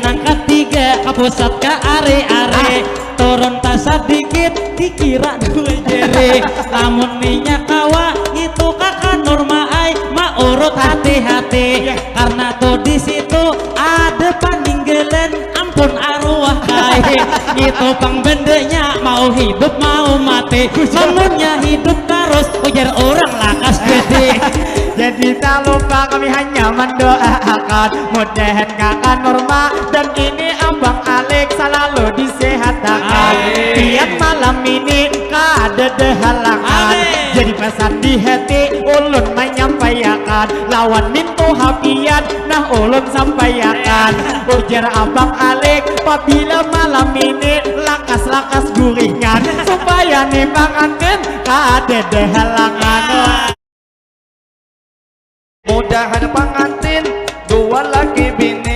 nang ketiga ke pusat ke are-are turun tas sedikit dikira duwe jere lamun minyak kawa itu kakak Norma ai ma urut hati-hati karena tuh di situ ada peninggalan ampun arwah kai itu pengbendenya mau hidup mau mati lamunnya hidup terus ujar orang lakas gede. Jadi tak lupa kami hanya mendoakan mudahan kakak Norma dan ini abang Alex selalu disehatkan tiap malam ini kada ada halangan jadi pesan di hati ulun menyampaikan lawan mintu hapian nah ulun sampaikan ujar abang Alex apabila malam ini lakas-lakas guringan supaya nih panganten kada ada halangan.